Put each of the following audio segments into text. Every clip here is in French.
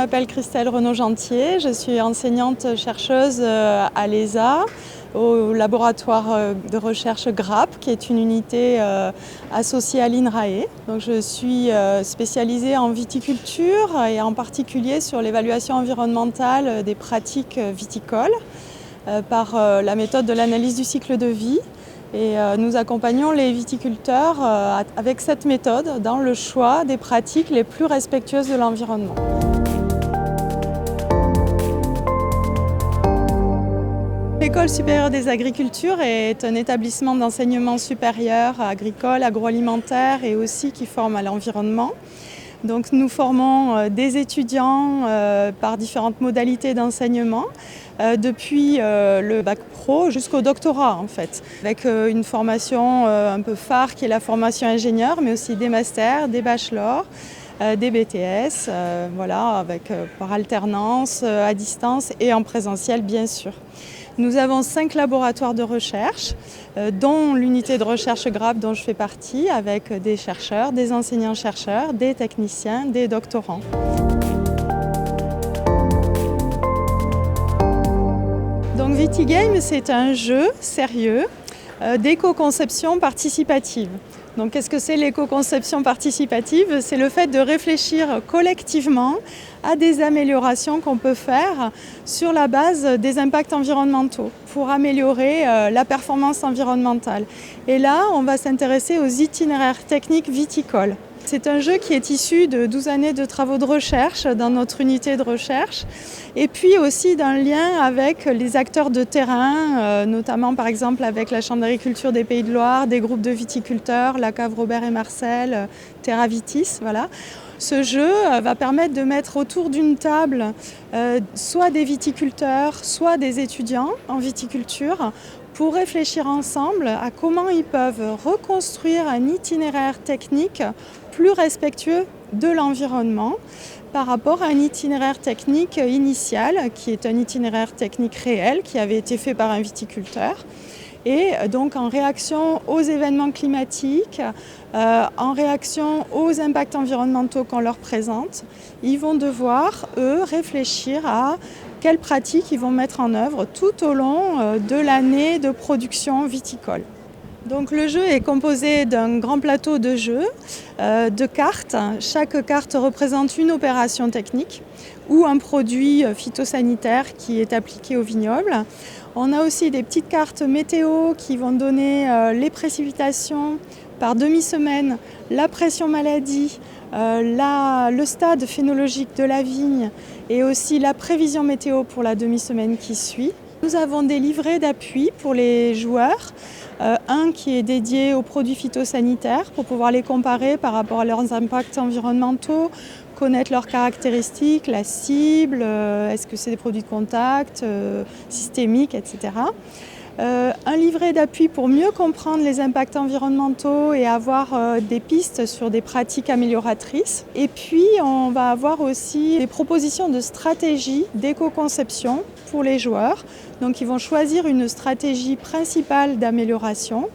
m'appelle Christelle Renaud-Gentier, je suis enseignante-chercheuse à l'ESA, au laboratoire de recherche GRAP, qui est une unité associée à l'INRAE. Donc, je suis spécialisée en viticulture et en particulier sur l'évaluation environnementale des pratiques viticoles par la méthode de l'analyse du cycle de vie. Et nous accompagnons les viticulteurs avec cette méthode dans le choix des pratiques les plus respectueuses de l'environnement. L'École supérieure des agricultures est un établissement d'enseignement supérieur agricole, agroalimentaire et aussi qui forme à l'environnement. Donc nous formons des étudiants par différentes modalités d'enseignement, depuis le bac pro jusqu'au doctorat en fait, avec une formation un peu phare qui est la formation ingénieur, mais aussi des masters, des bachelors, des BTS, voilà, par alternance, à distance et en présentiel bien sûr. Nous avons 5 laboratoires de recherche, dont l'unité de recherche GRAP dont je fais partie, avec des chercheurs, des enseignants-chercheurs, des techniciens, des doctorants. Donc VitiGame, c'est un jeu sérieux d'éco-conception participative. Donc qu'est-ce que c'est l'éco-conception participative? C'est le fait de réfléchir collectivement à des améliorations qu'on peut faire sur la base des impacts environnementaux pour améliorer la performance environnementale. Et là, on va s'intéresser aux itinéraires techniques viticoles. C'est un jeu qui est issu de 12 années de travaux de recherche dans notre unité de recherche et puis aussi d'un lien avec les acteurs de terrain, notamment par exemple avec la Chambre d'agriculture des Pays de Loire, des groupes de viticulteurs, la cave Robert et Marcel, Terra Vitis, voilà. Ce jeu va permettre de mettre autour d'une table soit des viticulteurs, soit des étudiants en viticulture pour réfléchir ensemble à comment ils peuvent reconstruire un itinéraire technique plus respectueux de l'environnement par rapport à un itinéraire technique initial qui est un itinéraire technique réel qui avait été fait par un viticulteur. Et donc en réaction aux événements climatiques, en réaction aux impacts environnementaux qu'on leur présente, ils vont devoir, eux, réfléchir à quelles pratiques ils vont mettre en œuvre tout au long de l'année de production viticole. Donc le jeu est composé d'un grand plateau de jeux, de cartes. Chaque carte représente une opération technique ou un produit phytosanitaire qui est appliqué au vignoble. On a aussi des petites cartes météo qui vont donner les précipitations par demi-semaine, la pression maladie, le stade phénologique de la vigne et aussi la prévision météo pour la demi-semaine qui suit. Nous avons des livrets d'appui pour les joueurs, un qui est dédié aux produits phytosanitaires pour pouvoir les comparer par rapport à leurs impacts environnementaux, connaître leurs caractéristiques, la cible, est-ce que c'est des produits de contact, systémiques, etc. Un livret d'appui pour mieux comprendre les impacts environnementaux et avoir des pistes sur des pratiques amélioratrices. Et puis, on va avoir aussi des propositions de stratégies d'éco-conception pour les joueurs. Donc, ils vont choisir une stratégie principale d'amélioration.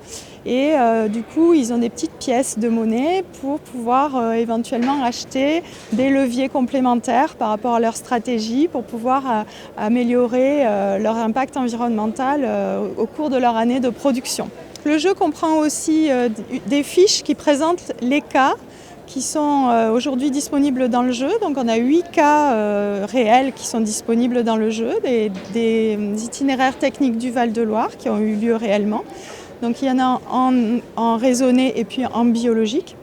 Et du coup, ils ont des petites pièces de monnaie pour pouvoir éventuellement acheter des leviers complémentaires par rapport à leur stratégie pour pouvoir améliorer leur impact environnemental au cours de leur année de production. Le jeu comprend aussi des fiches qui présentent les cas qui sont aujourd'hui disponibles dans le jeu. Donc on a 8 cas réels qui sont disponibles dans le jeu, des itinéraires techniques du Val-de-Loire qui ont eu lieu réellement. Donc il y en a en raisonné et puis en biologique.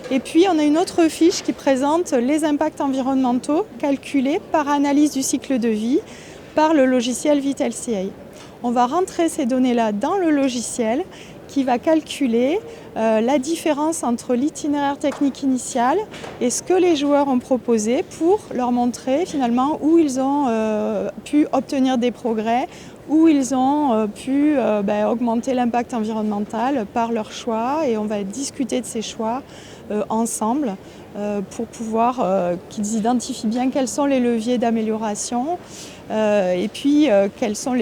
Et puis on a une autre fiche qui présente les impacts environnementaux calculés par analyse du cycle de vie par le logiciel VitLCA. On va rentrer ces données-là dans le logiciel qui va calculer la différence entre l'itinéraire technique initial et ce que les joueurs ont proposé pour leur montrer finalement où ils ont pu obtenir des progrès, où ils ont pu augmenter l'impact environnemental par leur choix, et on va discuter de ces choix ensemble pour pouvoir qu'ils identifient bien quels sont les leviers d'amélioration et puis quelles sont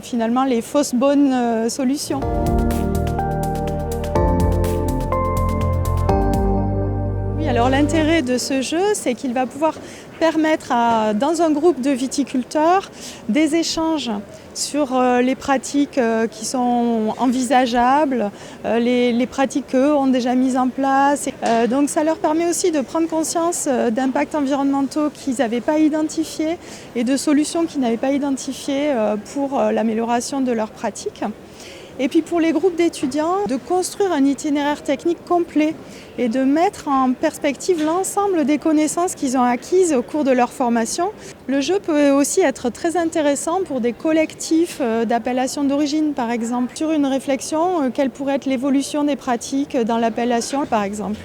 finalement les fausses bonnes solutions. Alors l'intérêt de ce jeu, c'est qu'il va pouvoir permettre dans un groupe de viticulteurs des échanges sur les pratiques qui sont envisageables, les pratiques qu'eux ont déjà mises en place. Donc ça leur permet aussi de prendre conscience d'impacts environnementaux qu'ils n'avaient pas identifiés et de solutions qu'ils n'avaient pas identifiées pour l'amélioration de leurs pratiques. Et puis pour les groupes d'étudiants, de construire un itinéraire technique complet et de mettre en perspective l'ensemble des connaissances qu'ils ont acquises au cours de leur formation. Le jeu peut aussi être très intéressant pour des collectifs d'appellation d'origine, par exemple, sur une réflexion, quelle pourrait être l'évolution des pratiques dans l'appellation, par exemple.